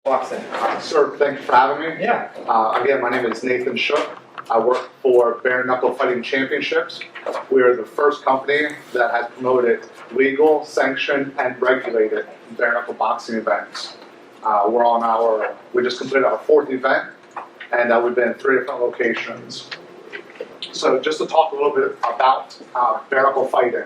Boxing. Sir, thank you for having me. Yeah. Again, my name is Nathan Shook. I work for Bare Knuckle Fighting Championships. We are the first company that has promoted legal, sanctioned, and regulated bare knuckle boxing events. We just completed our 4th event, and we've been in 3 different locations. So just to talk a little bit about bare knuckle fighting.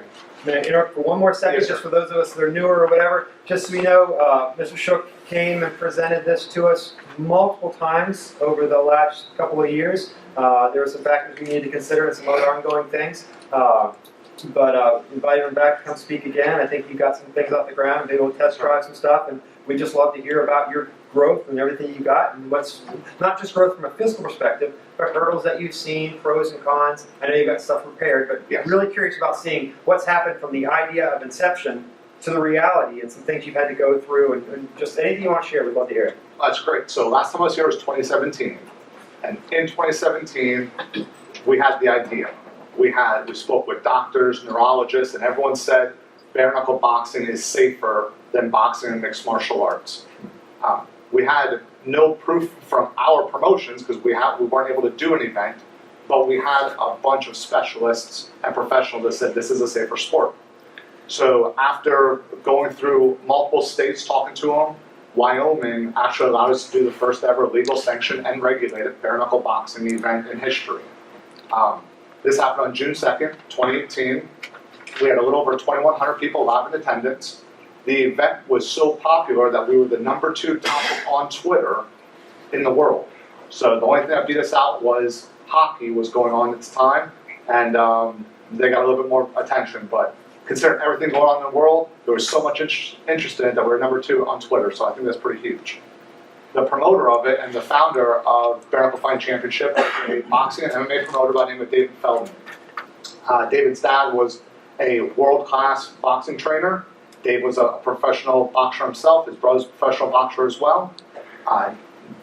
May I interrupt for one more second, Yes, just for those of us that are newer or whatever, just so we know, Mr. Shook came and presented this to us multiple times over the last couple of years. There were some factors we needed to consider and some other ongoing things. But invite him back to come speak again. I think you got some things off the ground, maybe we'll test drive some stuff, and we just love to hear about your growth and everything you got, and what's not just growth from a physical perspective, but hurdles that you've seen, pros and cons. I know you got stuff prepared, but Yes. really curious about seeing what's happened from the idea of inception to the reality and some things you've had to go through, and just anything you want to share, we'd love to hear it. That's great. So last time I was here was 2017. And in 2017, we had the idea. We spoke with doctors, neurologists, and everyone said bare knuckle boxing is safer than boxing and mixed martial arts. We had no proof from our promotions because we weren't able to do an event, but we had a bunch of specialists and professionals that said this is a safer sport. So after going through multiple states talking to them, Wyoming actually allowed us to do the first ever legal sanctioned and regulated bare knuckle boxing event in history. This happened on June 2nd, 2018. We had a little over 2,100 people live in attendance. The event was so popular that we were the #2 topic on Twitter in the world. So the only thing that beat us out was hockey was going on at the time, and they got a little bit more attention. But considering everything going on in the world, there was so much interest in it that we were #2 on Twitter, so I think that's pretty huge. The promoter of it and the founder of Bare Knuckle Fighting Championship was a boxing and MMA promoter by the name of David Feldman. David's dad was a world-class boxing trainer. Dave was a professional boxer himself. His brother's a professional boxer as well.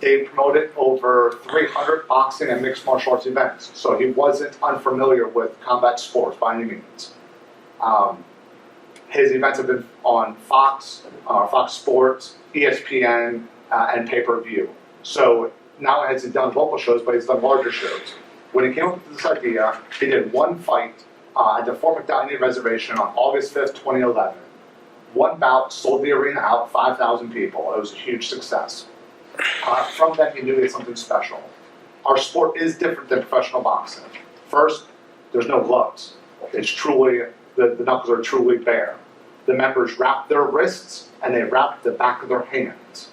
Dave promoted over 300 boxing and mixed martial arts events, so he wasn't unfamiliar with combat sports by any means. His events have been on Fox Sports, ESPN, and pay-per-view. So now he's done local shows, but he's done larger shows. When he came up with this idea, he did one fight at the Fort McDowell Indian Reservation on August 5th, 2011. One bout sold the arena out, 5,000 people. It was a huge success. From then, he knew he had something special. Our sport is different than professional boxing. First, there's no gloves. It's truly, the knuckles are truly bare. The members wrap their wrists and they wrap the back of their hands.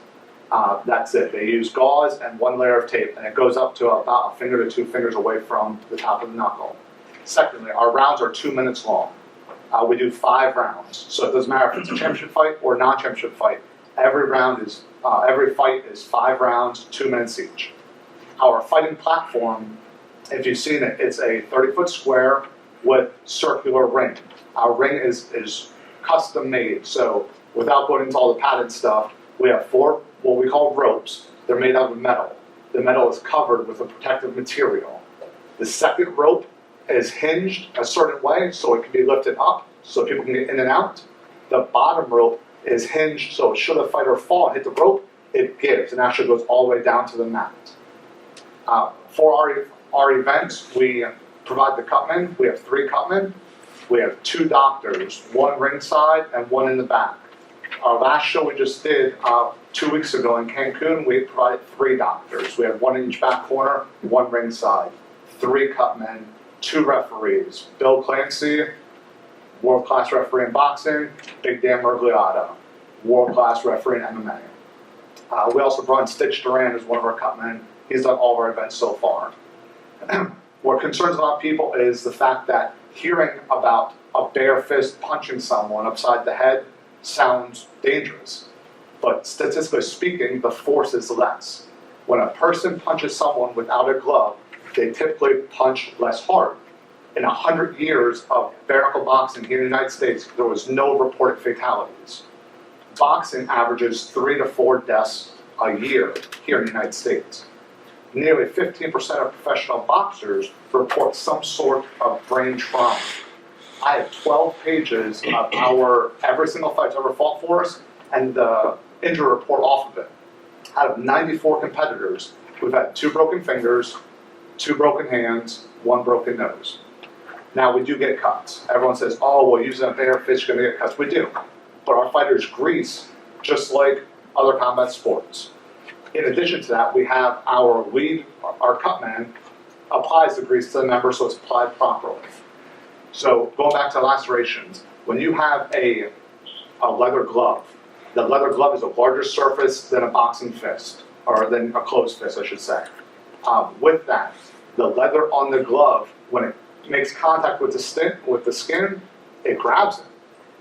That's it. They use gauze and 1 layer of tape, and it goes up to about a finger to 2 fingers away from the top of the knuckle. Secondly, our rounds are 2 minutes long. We do 5 rounds, so it doesn't matter if it's a championship fight or non-championship fight. Every fight is 5 rounds, 2 minutes each. Our fighting platform, if you've seen it, it's a 30-foot square with circular ring. Our ring is custom made, so without going into all the padded stuff, we have 4 what we call ropes. They're made out of metal. The metal is covered with a protective material. The second rope is hinged a certain way so it can be lifted up so people can get in and out. The bottom rope is hinged so should a fighter fall and hit the rope, it gives and actually goes all the way down to the mat. For our events, we provide the cutmen. We have 3 cutmen. We have 2 doctors, 1 ringside and 1 in the back. Our last show we just did 2 weeks ago in Cancun, we provided 3 doctors. We had 1 in each back corner, 1 ringside, 3 cutmen, 2 referees. Bill Clancy, world-class referee in boxing. Big Dan Mergliata, world-class referee in MMA. We also brought in Stitch Duran as one of our cutmen. He's done all of our events so far. What concerns a lot of people is the fact that hearing about a bare fist punching someone upside the head sounds dangerous. But statistically speaking, the force is less. When a person punches someone without a glove, they typically punch less hard. In 100 years of bare knuckle boxing here in the United States, there was no reported fatalities. Boxing averages 3 to 4 deaths a year here in the United States. Nearly 15% of professional boxers report some sort of brain trauma. I have 12 pages of every single fight ever fought for us, and the injury report off of it. out of 94 competitors, we've had 2 broken fingers, 2 broken hands, 1 broken nose. Now, we do get cuts. Everyone says, oh, well, using a bare fist, you're going to get cuts. We do. But our fighters grease just like other combat sports. In addition to that, we have our lead, our cut man, applies the grease to the member so it's applied properly. So going back to lacerations, when you have a leather glove, the leather glove is a larger surface than a boxing fist, or than a closed fist, I should say. With that, the leather on the glove, when it makes contact with the skin, it grabs it.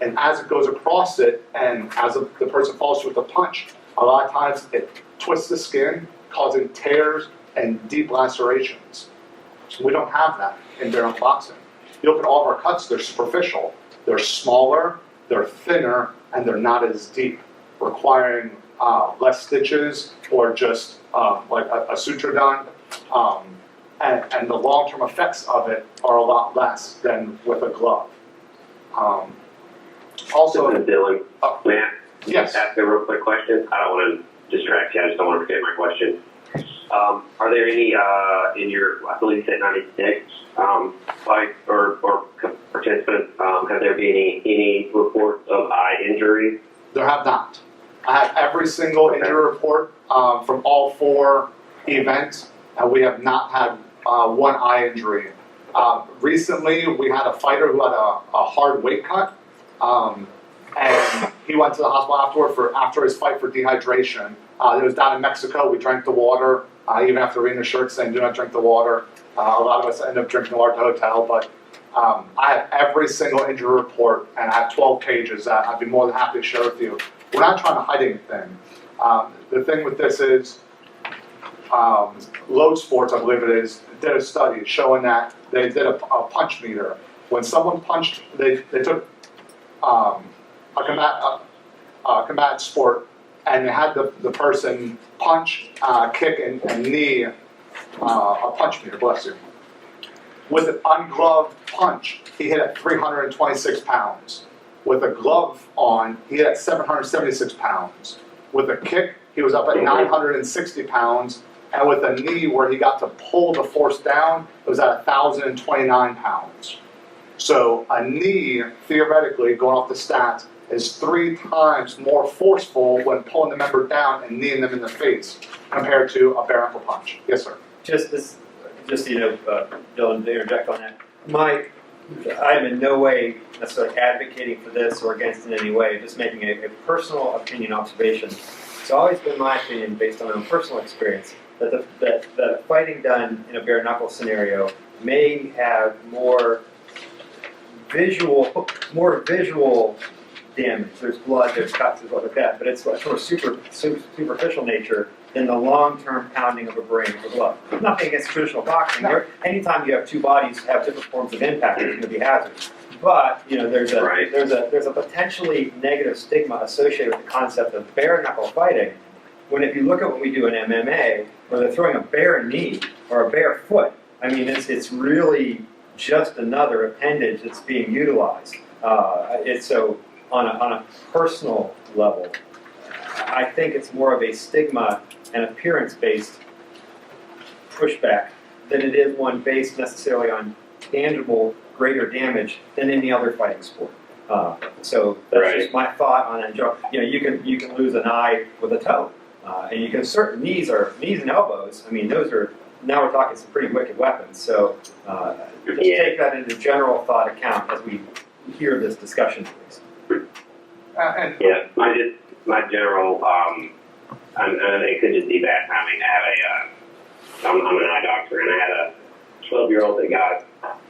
And as it goes across it, and as the person falls with a punch, a lot of times it twists the skin, causing tears and deep lacerations. So we don't have that in bare knuckle boxing. You look at all of our cuts, they're superficial. They're smaller, they're thinner, and they're not as deep, requiring less stitches or just like a suture done. And the long-term effects of it are a lot less than with a glove. Also, this is Dylan. May I yes. ask a real quick question? I don't want to distract you. I just don't want to forget my question. Are there any in your, I believe you said 96 fight or participants? Have there been any reports of eye injury? There have not. I have every single injury report from all 4 events, and we have not had 1 eye injury. Recently, we had a fighter who had a hard weight cut, and he went to the hospital after his fight for dehydration. It was down in Mexico. We drank the water, even after reading the shirt saying do not drink the water. A lot of us end up drinking the water at the hotel, but I have every single injury report, and I have 12 pages that I'd be more than happy to share with you. We're not trying to hide anything. The thing with this is, Load Sports, I believe it is, did a study showing that they did a punch meter. When someone punched, they took a combat sport, and they had the person punch, kick, and knee a punch meter, bless you. With an ungloved punch, he hit at 326 pounds. With a glove on, he hit at 776 pounds. With a kick, he was up at 960 pounds. And with a knee where he got to pull the force down, it was at 1,029 pounds. So a knee, theoretically, going off the stats, is 3 times more forceful when pulling the member down and kneeing them in the face compared to a bare knuckle punch. Yes, sir. Just Dylan, to interject on that. I'm in no way necessarily advocating for this or against it in any way, just making a personal opinion observation. It's always been my opinion, based on my own personal experience, that fighting done in a bare knuckle scenario may have more visual damage. There's blood, there's cuts, there's what like that, but it's sort of superficial nature than the long-term pounding of a brain with a glove. Nothing against traditional boxing. No. Anytime you have 2 bodies have different forms of impact, there's going to be hazards. But there's a potentially negative stigma associated with the concept of bare knuckle fighting. When if you look at what we do in MMA, where they're throwing a bare knee or a bare foot, I mean it's really just another appendage that's being utilized. It's so on a personal level, I think it's more of a stigma and appearance-based pushback than it is one based necessarily on tangible greater damage than any other fighting sport. So that's just my thought on it. You can lose an eye with a toe, and you can knees and elbows. I mean, those are, now we're talking some pretty wicked weapons. So just take that into general thought account as we hear this discussion, please. My general, and it could just be bad timing. I'm an eye doctor, and I had a 12-year-old that got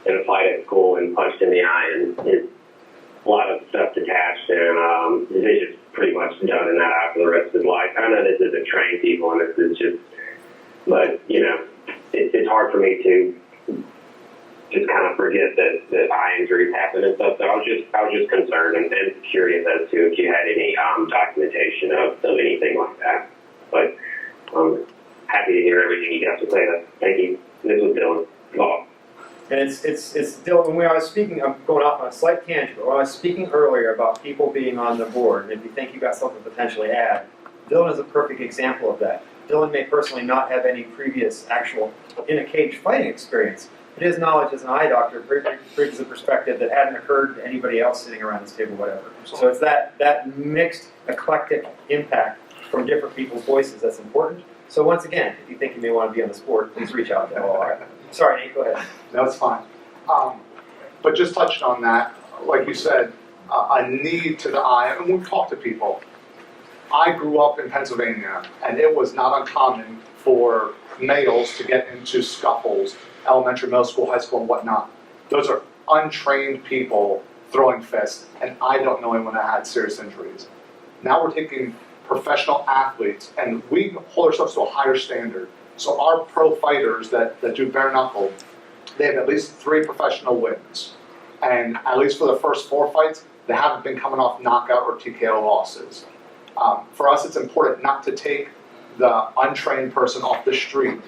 in a fight at school and punched in the eye, and a lot of stuff detached, and his vision's pretty much done in that eye for the rest of his life. I know this isn't trained people, and this is just, but it's hard for me to just kind of forget that eye injuries happen and stuff. So I was just concerned and curious as to if you had any documentation of anything like that. But happy to hear everything you got to say. Thank you. This was Dylan. Ball. And it's Dylan, when I was speaking, I'm going off on a slight tangent, but when I was speaking earlier about people being on the board, and if you think you've got something to potentially add, Dylan is a perfect example of that. Dylan may personally not have any previous actual in a cage fighting experience, but his knowledge as an eye doctor brings a perspective that hadn't occurred to anybody else sitting around this table, whatever. So it's that mixed, eclectic impact from different people's voices that's important. So once again, if you think you may want to be on the sport, please reach out to LOI. Sorry, Nate, go ahead. No, it's fine. But just touching on that, like you said, a need to the eye, and we've talked to people. I grew up in Pennsylvania, and it was not uncommon for males to get into scuffles, elementary, middle school, high school, and whatnot. Those are untrained people throwing fists, and I don't know anyone that had serious injuries. Now we're taking professional athletes, and we hold ourselves to a higher standard. So our pro fighters that do bare knuckle, they have at least 3 professional wins. And at least for the first 4 fights, they haven't been coming off knockout or TKO losses. For us, it's important not to take the untrained person off the street,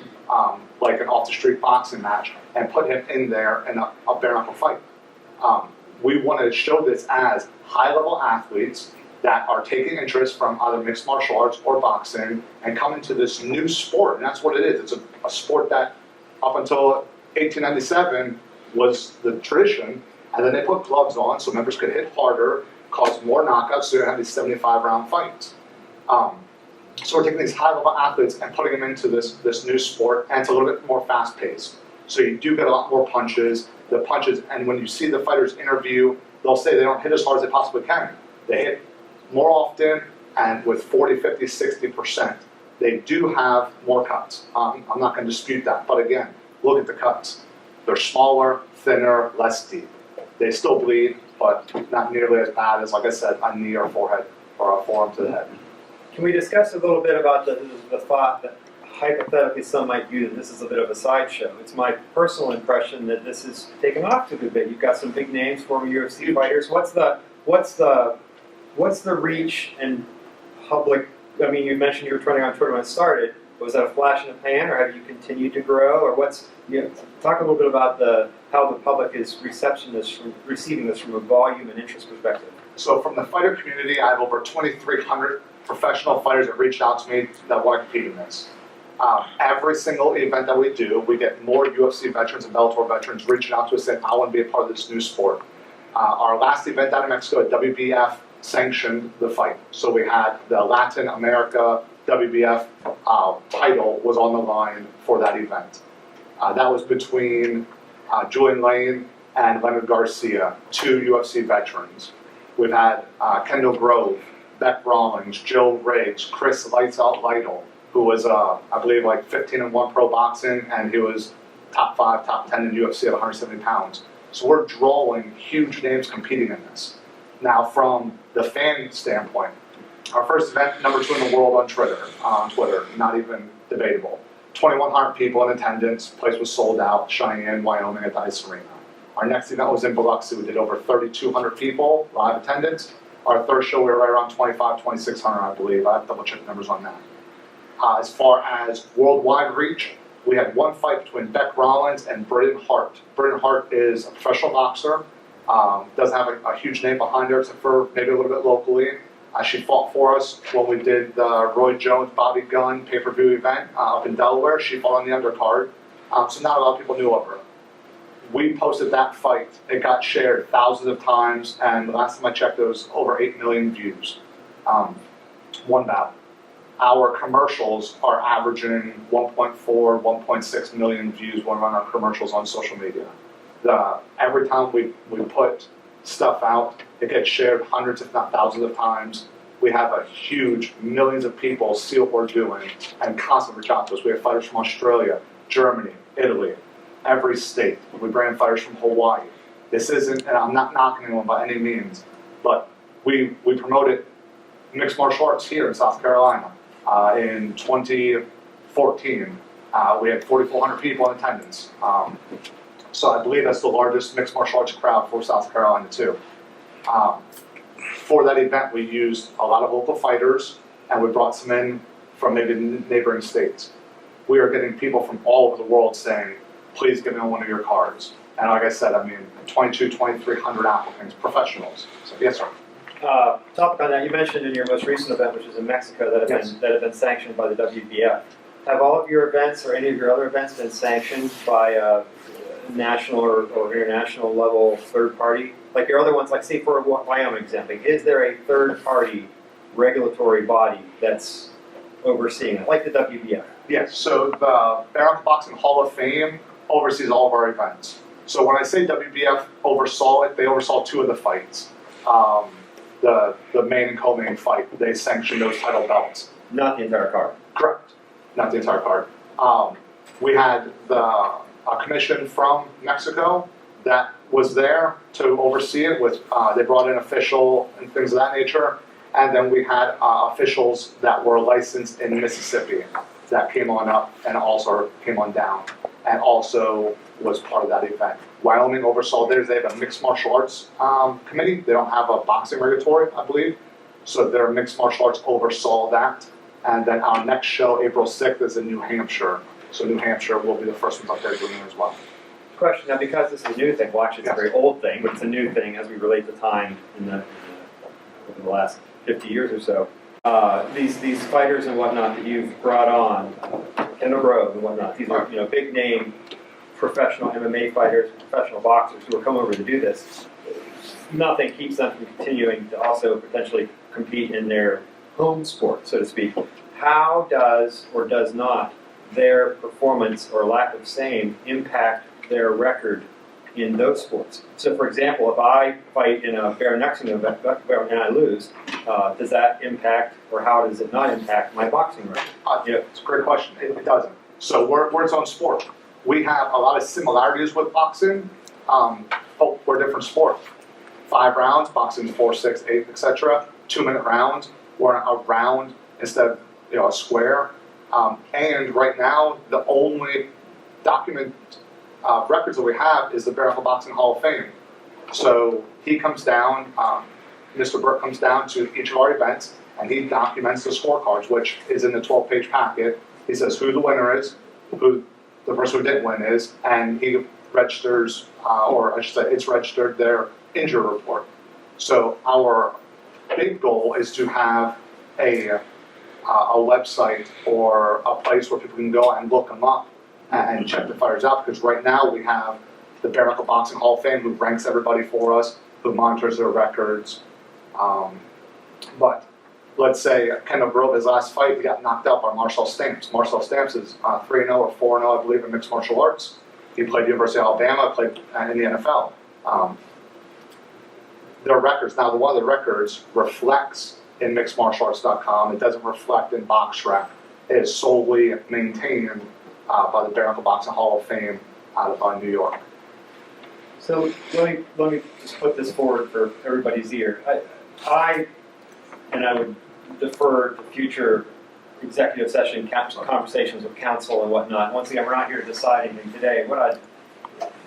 like an off-the-street boxing match, and put him in there in a bare knuckle fight. We want to show this as high-level athletes that are taking interest from either mixed martial arts or boxing and come into this new sport, and that's what it is. It's a sport that up until 1897 was the tradition, and then they put gloves on so members could hit harder, cause more knockouts, so you have these 75-round fights. So we're taking these high-level athletes and putting them into this new sport, and it's a little bit more fast-paced. So you do get a lot more punches. The punches, and when you see the fighters interview, they'll say they don't hit as hard as they possibly can. They hit more often and with 40, 50, 60%. They do have more cuts. I'm not going to dispute that, but again, look at the cuts. They're smaller, thinner, less deep. They still bleed, but not nearly as bad as, like I said, a knee or forehead or a forearm to the head. Can we discuss a little bit about the thought that hypothetically some might view that this is a bit of a sideshow? It's my personal impression that this is taken off to a good bit. You've got some big names, former UFC fighters. What's the reach and public? I mean, you mentioned you were trending on Twitter when it started. Was that a flash in the pan, or have you continued to grow, or talk a little bit about how the public is receiving this from a volume and interest perspective? So from the fighter community, I have over 2,300 professional fighters that reached out to me that want to compete in this. Every single event that we do, we get more UFC veterans and Bellator veterans reaching out to us saying, I want to be a part of this new sport. Our last event down in Mexico, WBF sanctioned the fight. So we had the Latin America WBF title was on the line for that event. That was between Julian Lane and Leonard Garcia, 2 UFC veterans. We've had Kendall Grove, Beck Rawlings, Jill Riggs, Chris Lights Out Lytle, who was, I believe, like 15-1 pro boxing, and he was top 5, top 10 in UFC at 170 pounds. So we're drawing huge names competing in this. Now, from the fan standpoint, our first event, number 2 in the world on Twitter, not even debatable. 2,100 people in attendance, place was sold out, Cheyenne, Wyoming at the Ice Arena. Our next event was in Biloxi. We did over 3,200 people, live attendance. Our third show, we were right around 2,600, I believe. I have to double check the numbers on that. As far as worldwide reach, we had one fight between Beck Rawlings and Britton Hart. Britton Hart is a professional boxer. Doesn't have a huge name behind her, except for maybe a little bit locally. She fought for us when we did the Roy Jones, Bobby Gunn pay-per-view event up in Delaware. She fought on the undercard. So not a lot of people knew of her. We posted that fight. It got shared thousands of times, and the last time I checked, there was over 8 million views. One bout. Our commercials are averaging 1.4, 1.6 million views when we run our commercials on social media. Every time we put stuff out, it gets shared hundreds, if not thousands of times. We have a huge, millions of people see what we're doing and constantly reach out to us. We have fighters from Australia, Germany, Italy, every state. We bring in fighters from Hawaii. This isn't, and I'm not knocking anyone by any means, but we promoted mixed martial arts here in South Carolina. In 2014, we had 4,400 people in attendance. So I believe that's the largest mixed martial arts crowd for South Carolina too. For that event, we used a lot of local fighters, and we brought some in from maybe neighboring states. We are getting people from all over the world saying, please give me one of your cards. And like I said, 2,200, 2,300 applicants, professionals. So yes, sir. topic on that, you mentioned in your most recent event, which is in Mexico, that have been sanctioned by the WBF. Have all of your events or any of your other events been sanctioned by a national or international level third party? Like your other ones, like say for Wyoming example, is there a third party regulatory body that's overseeing it, like the WBF? Yes, so the Bare Knuckle Boxing Hall of Fame oversees all of our events. So when I say WBF oversaw it, they oversaw 2 of the fights. The main and co-main fight, they sanctioned those title belts. Not the entire card. Correct, not the entire card. We had the commission from Mexico that was there to oversee it. With they brought in official and things of that nature, and then we had officials that were licensed in Mississippi that came on up and also came on down, and also was part of that event. Wyoming oversaw theirs. They have a mixed martial arts committee. They don't have a boxing regulatory, I believe. So their mixed martial arts oversaw that. And then our next show, April 6th, is in New Hampshire. So New Hampshire will be the first ones up there doing it as well. Question, now because this is a new thing, well actually it's a very old thing, but it's a new thing as we relate to time over the last 50 years or so. These fighters and whatnot that you've brought on, Kendall Grove and whatnot, these are big name professional MMA fighters, professional boxers who are coming over to do this. Nothing keeps them from continuing to also potentially compete in their home sport, so to speak. How does or does not their performance or lack of same impact their record in those sports? So for example, if I fight in a bare knuckle event and I lose, does that impact or how does it not impact my boxing record? It's a great question. It doesn't. So we're its own sport. We have a lot of similarities with boxing, but we're a different sport. 5 rounds, boxing 4, 6, 8, etc. 2-minute round. We're a round instead of a square. And right now, the only document records that we have is the Bare Knuckle Boxing Hall of Fame. So he comes down, Mr. Burke comes down to each of our events, and he documents the scorecards, which is in the 12-page packet. He says who the winner is, who the person who didn't win is, and he registers, or I should say, it's registered their injury report. So our big goal is to have a website or a place where people can go and look them up and check the fighters out, because right now we have the Bare Knuckle Boxing Hall of Fame who ranks everybody for us, who monitors their records. But let's say Kendall Grove, his last fight, he got knocked out by Marcel Stamps. Marcel Stamps is 3-0 or 4-0, I believe, in mixed martial arts. He played University of Alabama, played in the NFL. Their records, now one of the records reflects in mixedmartialarts.com. It doesn't reflect in BoxRec. It is solely maintained by the Bare Knuckle Boxing Hall of Fame out of New York. So let me just put this forward for everybody's ear. I would defer to future executive session conversations with counsel and whatnot. Once again, we're not here to decide anything today.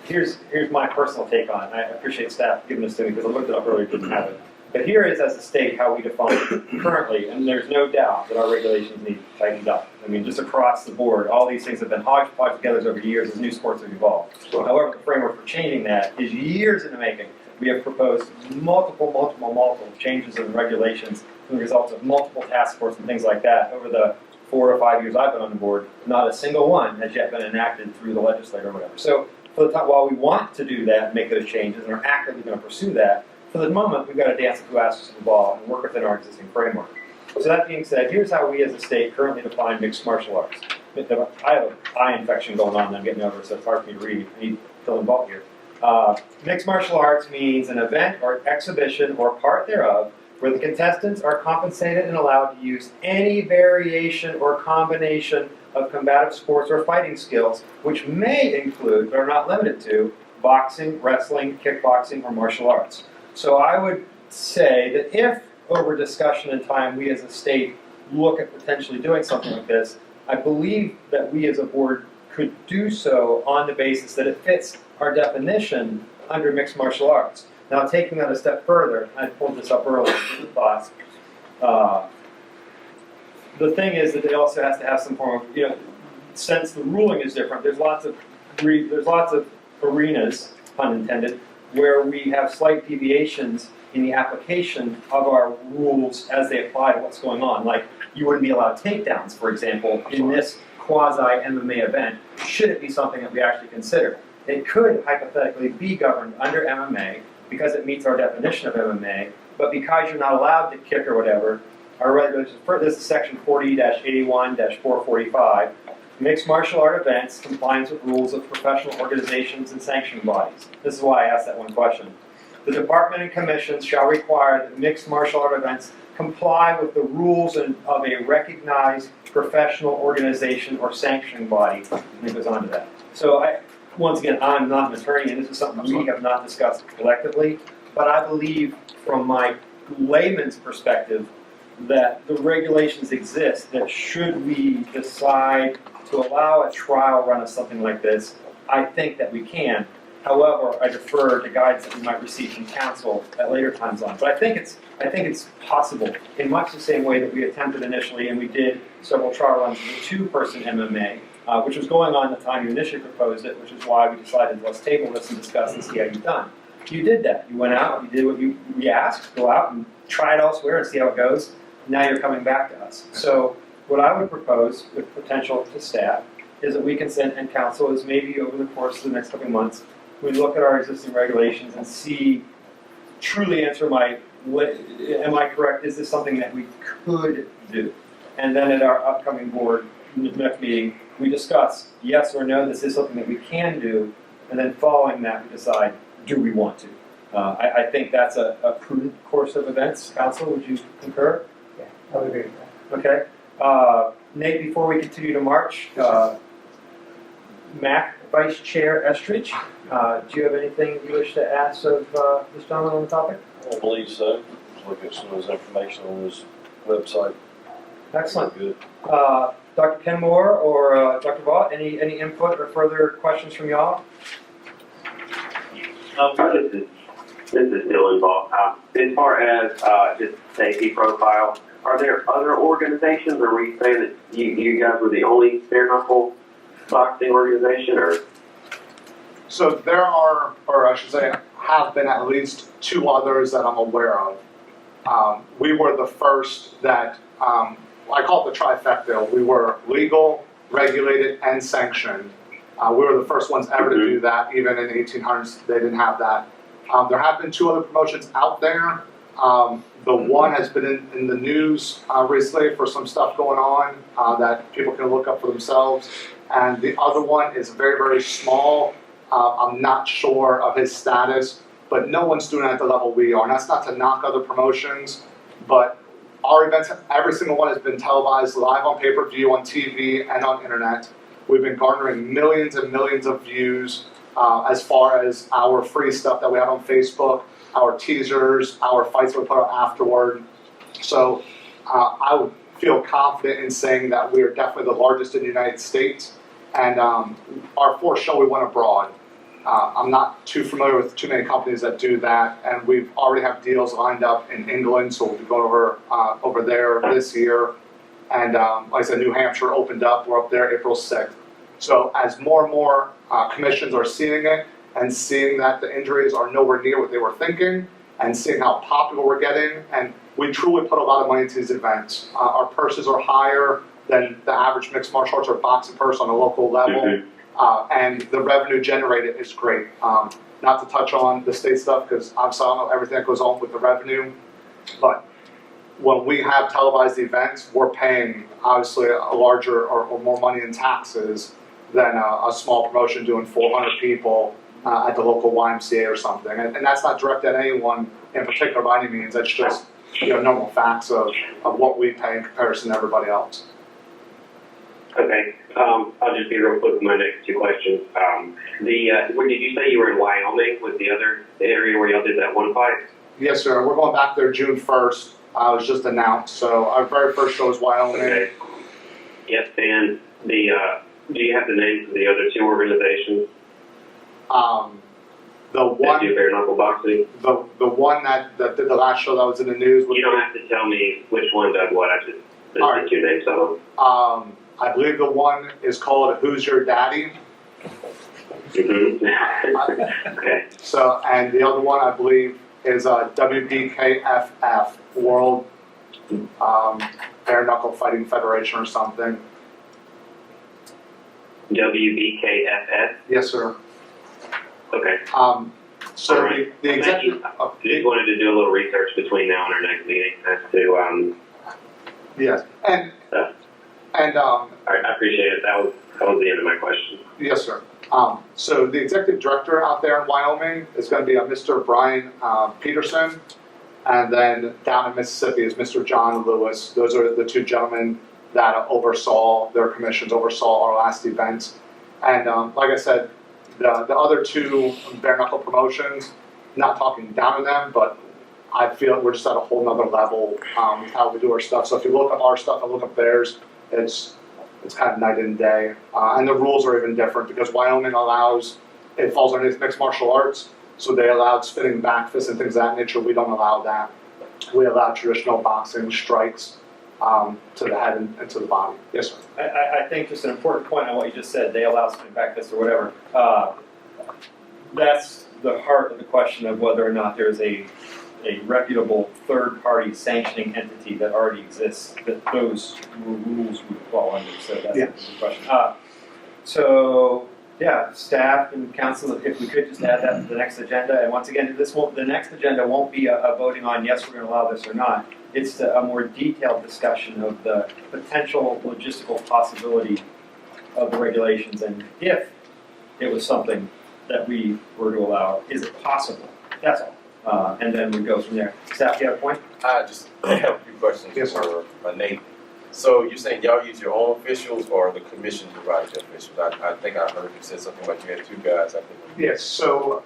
Here's my personal take on it. I appreciate staff giving this to me because I looked it up earlier, didn't have it. But here is, as a state, how we define it currently, and there's no doubt that our regulations need tightened up. I mean, just across the board, all these things have been hodgepodge together over the years as new sports have evolved. Sure. However, the framework for changing that is years in the making. We have proposed multiple changes in regulations as a result of multiple task forces and things like that over the 4 or 5 years I've been on the board. Not a single one has yet been enacted through the legislature or whatever. So for the time, while we want to do that and make those changes and are actively going to pursue that, for the moment we've got to dance with who asks us to the ball and work within our existing framework. So that being said, here's how we as a state currently define mixed martial arts. I have an eye infection going on that I'm getting over, so it's hard for me to read. I need filling bulk here. Mixed martial arts means an event or exhibition or part thereof where the contestants are compensated and allowed to use any variation or combination of combative sports or fighting skills, which may include, but are not limited to, boxing, wrestling, kickboxing, or martial arts. So I would say that if, over discussion and time, we as a state look at potentially doing something like this, I believe that we as a board could do so on the basis that it fits our definition under mixed martial arts. Now, taking that a step further, I pulled this up earlier in the class. The thing is that it also has to have some form of, since the ruling is different, there's lots of arenas, pun intended, where we have slight deviations in the application of our rules as they apply to what's going on. Like, you wouldn't be allowed takedowns, for example, in this quasi-MMA event, should it be something that we actually consider. It could hypothetically be governed under MMA because it meets our definition of MMA, but because you're not allowed to kick or whatever, our regulations, this is section 40-81-445, mixed martial art events, compliance with rules of professional organizations and sanctioning bodies. This is why I asked that one question. The department and commissions shall require that mixed martial art events comply with the rules of a recognized professional organization or sanctioning body. And it goes on to that. So once again, I'm not an attorney, and this is something we have not discussed collectively, but I believe from my layman's perspective that the regulations exist that should we decide to allow a trial run of something like this, I think that we can. However, I defer to guidance that we might receive from counsel at later times on. But I think it's possible in much the same way that we attempted initially, and we did several trial runs of the two-person MMA, which was going on at the time you initially proposed it, which is why we decided let's table this and discuss and see how you've done. You did that. You went out, you did what we asked, go out and try it elsewhere and see how it goes. Now you're coming back to us. So what I would propose with potential to staff is that we can send and counsel is maybe over the course of the next couple of months, we look at our existing regulations and see, truly answer am I correct, is this something that we could do? And then at our upcoming board next meeting, we discuss yes or no, this is something that we can do, and then following that, we decide, do we want to? I think that's a prudent course of events. Council, would you concur? Yeah, I would agree with that. Okay. Nate, before we continue to march, Mac, Vice Chair Estridge, do you have anything you wish to ask of this gentleman on the topic? I don't believe so. Just look at some of his information on his website. Excellent. Good. Dr. Kenmore or Dr. Vaught, any input or further questions from y'all? This is still involved. As far as just safety profile, are there other organizations, or were you saying that you guys were the only bare knuckle boxing organization, or? So there are, or I should say, have been at least two others that I'm aware of. We were the first that, I call it the trifecta. We were legal, regulated, and sanctioned. We were the first ones ever to do that. Even in the 1800s, they didn't have that. There have been two other promotions out there. The one has been in the news recently for some stuff going on that people can look up for themselves. And the other one is very, very small. I'm not sure of his status, but no one's doing it at the level we are. And that's not to knock other promotions, but our events, every single one has been televised live on pay-per-view, on TV, and on internet. We've been garnering millions and millions of views as far as our free stuff that we have on Facebook, our teasers, our fights we put out afterward. So I would feel confident in saying that we are definitely the largest in the United States. And our fourth show we went abroad. I'm not too familiar with too many companies that do that, and we've already have deals lined up in England, so we'll be going over there this year. And like I said, New Hampshire opened up. We're up there April 6th. So as more and more commissions are seeing it and seeing that the injuries are nowhere near what they were thinking, and seeing how popular we're getting, and we truly put a lot of money into these events. Our purses are higher than the average mixed martial arts or boxing purse on a local level, and the revenue generated is great. Not to touch on the state stuff, because obviously I don't know everything that goes on with the revenue, but when we have televised events, we're paying obviously a larger or more money in taxes than a small promotion doing 400 people at the local YMCA or something. And that's not directed at anyone in particular by any means. That's just normal facts of what we pay in comparison to everybody else. Okay, I'll just be real quick with my next two questions. Where did you say you were in Wyoming? Was the other area where y'all did that one fight? Yes, sir. We're going back there June 1st. It was just announced. So our very first show is Wyoming. Okay. Yep, and do you have the names of the other two organizations? The one, that do bare knuckle boxing? the one that did the last show that was in the news. You don't have to tell me which one does what. I just the All right. two names of them. I believe the one is called Who's Your Daddy? Okay. So, and the other one, I believe, is WBKFF, World Bare Knuckle Fighting Federation or something. WBKFS? Yes, sir. Okay. So All right. the Thank executive. you. Just wanted to do a little research between now and our next meeting as to, Yes, and all right, I appreciate it. That was the end of my question. yes, sir. So the executive director out there in Wyoming is going to be Mr. Brian Peterson, and then down in Mississippi is Mr. John Lewis. Those are the two gentlemen that oversaw their commissions, oversaw our last event. And like I said, the other two bare knuckle promotions, not talking down on them, but I feel we're just at a whole nother level with how we do our stuff. So if you look up our stuff and look up theirs, it's kind of night and day. And the rules are even different because Wyoming allows, it falls underneath mixed martial arts, so they allowed spinning back fists and things of that nature. We don't allow that. We allow traditional boxing, strikes to the head and to the body. Yes, sir. I think just an important point on what you just said, they allow spin back fists or whatever. That's the heart of the question of whether or not there's a reputable third-party sanctioning entity that already exists that those rules would fall under. So that's Yeah. the question. So yeah, staff and council, if we could just add that to the next agenda. And once again, the next agenda won't be a voting on yes, we're going to allow this or not. It's a more detailed discussion of the potential logistical possibility of the regulations and if it was something that we were to allow, is it possible? That's all. And then we go from there. Staff, you have a point? I just have a few questions Yes, sir. for Nate. So you're saying y'all use your own officials or the commission provides your officials? I think I heard you said something like you had two guys, I think. Yes, so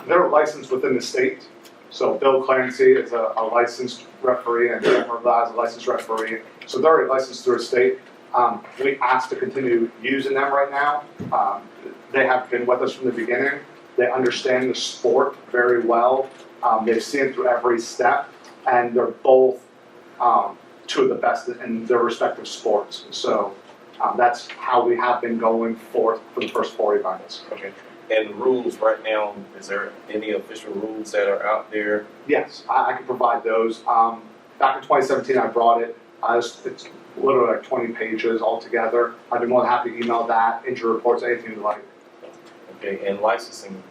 they're licensed within the state. So Bill Clancy is a licensed referee and Jennifer Blah is a licensed referee. So they're already licensed through a state. We asked to continue using them right now. They have been with us from the beginning. They understand the sport very well. They've seen it through every step, and they're both two of the best in their respective sports. So that's how we have been going for the first 4 events. Okay. And the rules right now, is there any official rules that are out there? Yes, I can provide those. Back in 2017, I brought it. It's literally like 20 pages altogether. I'd be more than happy to email that, injury reports, anything you like. Okay, and licensing,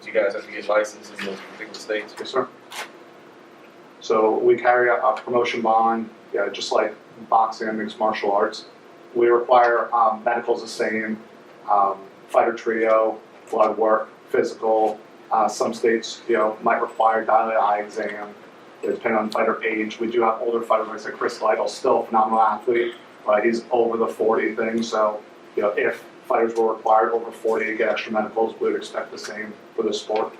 do you guys have to get licensed in those particular states? Yes, sir. So we carry a promotion bond, yeah, just like boxing and mixed martial arts. We require medicals the same, fighter trio, blood work, physical. Some states, might require dilated eye exam, depending on fighter age. We do have older fighters, like I said, Chris Lytle, still a phenomenal athlete. He's over the 40 thing, so if fighters were required over 40 to get extra medicals, we would expect the same for the sport.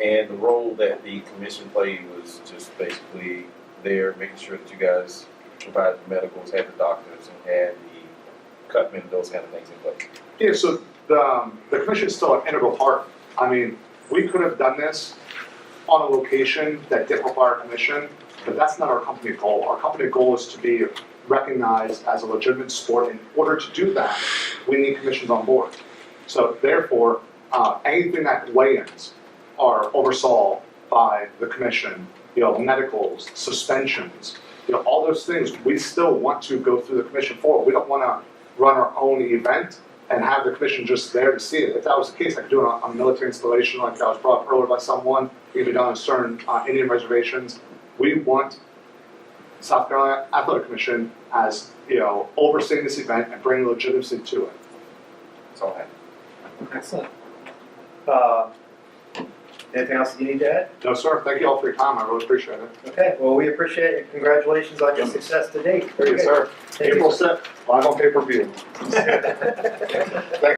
And the role that the commission played was just basically there, making sure that you guys provided the medicals, had the doctors, and had the cutmen, those kind of things in place. Yeah, so the commission is still an integral part. I mean, we could have done this on a location that didn't require a commission, but that's not our company goal. Our company goal is to be recognized as a legitimate sport. In order to do that, we need commissions on board. So therefore, anything that weigh-ins are oversaw by the commission, medicals, suspensions, all those things, we still want to go through the commission for. We don't want to run our own event and have the commission just there to see it. If that was the case, I could do it on a military installation like that was brought up earlier by someone. It could be done on certain Indian reservations. We want South Carolina Athletic Commission as, overseeing this event and bringing legitimacy to it. That's all I have. Excellent. Anything else you need to add? No, sir. Thank you all for your time. I really appreciate it. Okay, well, we appreciate it. Congratulations on your success to date. Thank you, sir. Thank you. April 6th, live on pay-per-view. Thank